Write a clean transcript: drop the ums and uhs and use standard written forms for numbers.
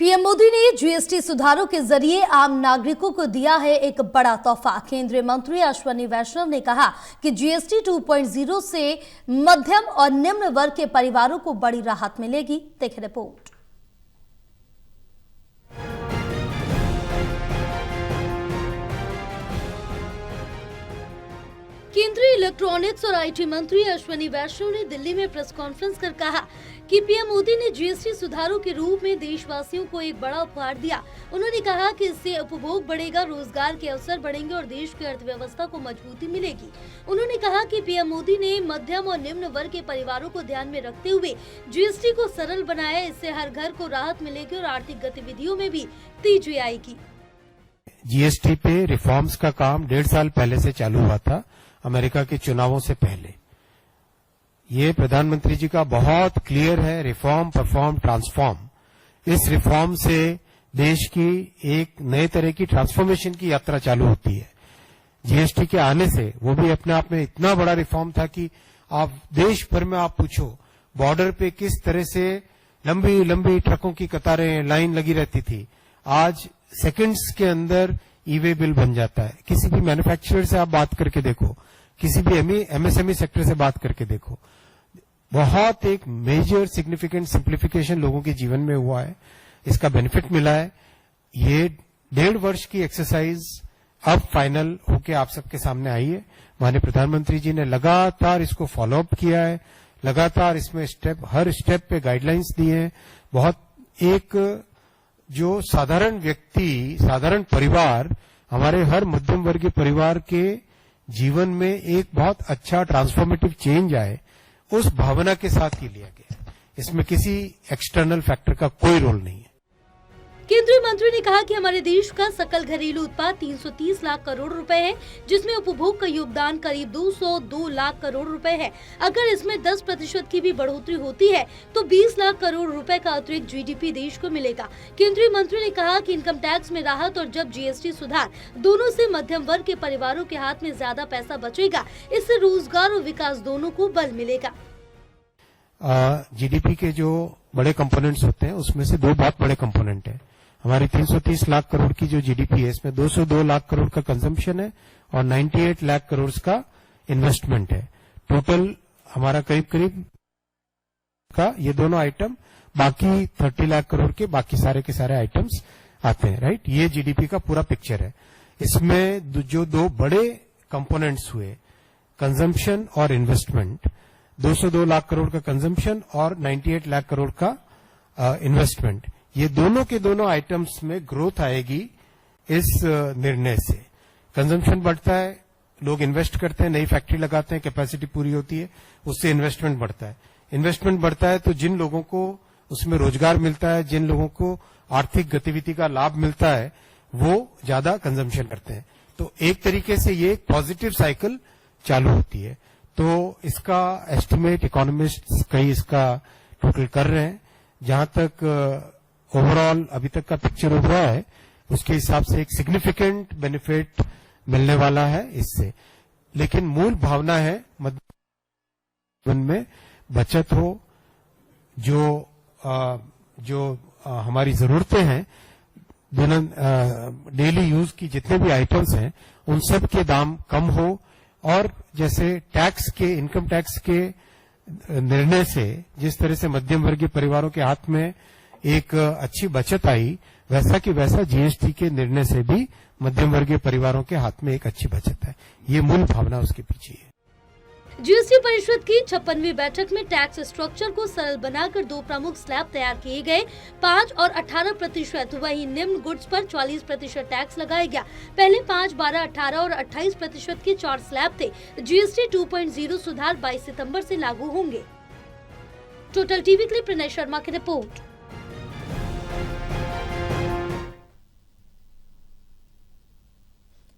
PM Modi ने GST सुधारों के जरिए आम नागरिकों को दिया है एक बड़ा तोहफा। केंद्रीय मंत्री अश्विनी वैष्णव ने कहा कि जीएसटी 2.0 से मध्यम और निम्न वर्ग के परिवारों को बड़ी राहत मिलेगी। देखें रिपोर्ट। केंद्रीय इलेक्ट्रॉनिक्स और आईटी मंत्री अश्विनी वैष्णव ने दिल्ली में प्रेस कॉन्फ्रेंस कर कहा कि पीएम मोदी ने जीएसटी सुधारों के रूप में देशवासियों को एक बड़ा उपहार दिया। उन्होंने कहा कि इससे उपभोग बढ़ेगा, रोजगार के अवसर बढ़ेंगे और देश की अर्थव्यवस्था को मजबूती मिलेगी। उन्होंने कहा कि पीएम मोदी ने मध्यम और निम्न वर्ग के परिवारों को ध्यान में रखते हुए जीएसटी को सरल बनाया। इससे हर घर को राहत मिलेगी और आर्थिक गतिविधियों में भी तेजी आएगी। जीएसटी पे रिफॉर्म्स का काम 1.5 साल पहले से चालू हुआ था, अमेरिका के चुनावों से पहले। ये प्रधानमंत्री जी का बहुत क्लियर है, रिफॉर्म परफॉर्म ट्रांसफॉर्म। इस रिफॉर्म से देश की एक नए तरह की ट्रांसफॉर्मेशन की यात्रा चालू होती है। जीएसटी के आने से वो भी अपने आप में इतना बड़ा रिफॉर्म था कि आप देश भर में आप पूछो बॉर्डर पे किस तरह से लंबी लंबी ट्रकों की कतारें लाइन लगी रहती थी, आज सेकंड्स के अंदर ई-वे बिल बन जाता है। किसी भी मैन्युफैक्चरर से आप बात करके देखो, किसी भी एमएसएमई सेक्टर से बात करके देखो, बहुत एक मेजर सिग्निफिकेंट सिंप्लीफिकेशन लोगों के जीवन में हुआ है, इसका बेनिफिट मिला है। ये 1.5 वर्ष की एक्सरसाइज अब फाइनल होके आप सबके सामने आई है। माननीय प्रधानमंत्री जी ने लगातार इसको फॉलो अप किया है, लगातार इसमें हर स्टेप पे गाइडलाइंस दी हैं। बहुत एक जो साधारण व्यक्ति, साधारण परिवार, हमारे हर मध्यम वर्गीय परिवार के जीवन में एक बहुत अच्छा ट्रांसफॉर्मेटिव चेंज आए, उस भावना के साथ ही लिया गया। इसमें किसी एक्सटर्नल फैक्टर का कोई रोल नहीं है। केंद्रीय मंत्री ने कहा कि हमारे देश का सकल घरेलू उत्पाद 330 लाख करोड़ रुपए है, जिसमें उपभोग का योगदान करीब 202 लाख करोड़ रुपए है। अगर इसमें 10% की भी बढ़ोतरी होती है तो 20 लाख करोड़ रुपए का अतिरिक्त जीडीपी देश को मिलेगा। केंद्रीय मंत्री ने कहा कि इनकम टैक्स में राहत और जब जीएसटी सुधार दोनों से मध्यम वर्ग के परिवारों के हाथ में ज्यादा पैसा बचेगा। इससे रोजगार और विकास दोनों को बल मिलेगा। जीडीपी के जो बड़े कंपोनेंट्स होते हैं उसमें से दो बहुत बड़े कंपोनेंट है। हमारी 330 लाख करोड़ की जो जीडीपी है, इसमें 202 लाख करोड़ का कंजम्पशन है और 98 लाख करोड़ का इन्वेस्टमेंट है। टोटल हमारा करीब करीब का ये दोनों आइटम, बाकी 30 लाख करोड़ के बाकी सारे के सारे आइटम्स आते हैं, राइट। ये जीडीपी का पूरा पिक्चर है। इसमें जो दो बड़े कंपोनेंट्स हुए, कंजम्पशन और इन्वेस्टमेंट, 202 लाख करोड़ का कंजम्पशन और 98 लाख करोड़ का इन्वेस्टमेंट, ये दोनों के दोनों आइटम्स में ग्रोथ आएगी इस निर्णय से। कंजम्पशन बढ़ता है, लोग इन्वेस्ट करते हैं, नई फैक्ट्री लगाते हैं, कैपेसिटी पूरी होती है, उससे इन्वेस्टमेंट बढ़ता है। इन्वेस्टमेंट बढ़ता है तो जिन लोगों को उसमें रोजगार मिलता है, जिन लोगों को आर्थिक गतिविधि का लाभ मिलता है, वो ज्यादा कंजम्पशन करते हैं। तो एक तरीके से ये एक पॉजिटिव साइकिल चालू होती है। तो इसका एस्टिमेट इकोनॉमिस्ट कई इसका टोटल कर रहे हैं। जहां तक ओवरऑल अभी तक का पिक्चर उभरा है, उसके हिसाब से एक सिग्निफिकेंट बेनिफिट मिलने वाला है इससे। लेकिन मूल भावना है जीवन में बचत हो, जो हमारी जरूरतें हैं, डेली यूज की जितने भी आइटम्स हैं, उन सब के दाम कम हो। और जैसे टैक्स के, इनकम टैक्स के निर्णय से जिस तरह से मध्यम वर्गीय परिवारों के हाथ में एक अच्छी बचत आई, वैसा कि वैसा जीएसटी के निर्णय से भी मध्यम वर्गीय परिवारों के हाथ में एक अच्छी बचत है। ये मूल भावना उसके पीछे है। जीएसटी परिषद की 56वीं बैठक में टैक्स स्ट्रक्चर को सरल बनाकर 2 प्रमुख स्लैब तैयार किए गए, 5 और 18%। वहीं निम्न गुड्स पर 44% टैक्स लगाया गया। पहले 5, 12, 18 और 28% के 4 स्लैब थे। जीएसटी 2.0 सुधार 22 सितंबर से लागू होंगे। टोटल टीवी के लिए प्रणय शर्मा की रिपोर्ट।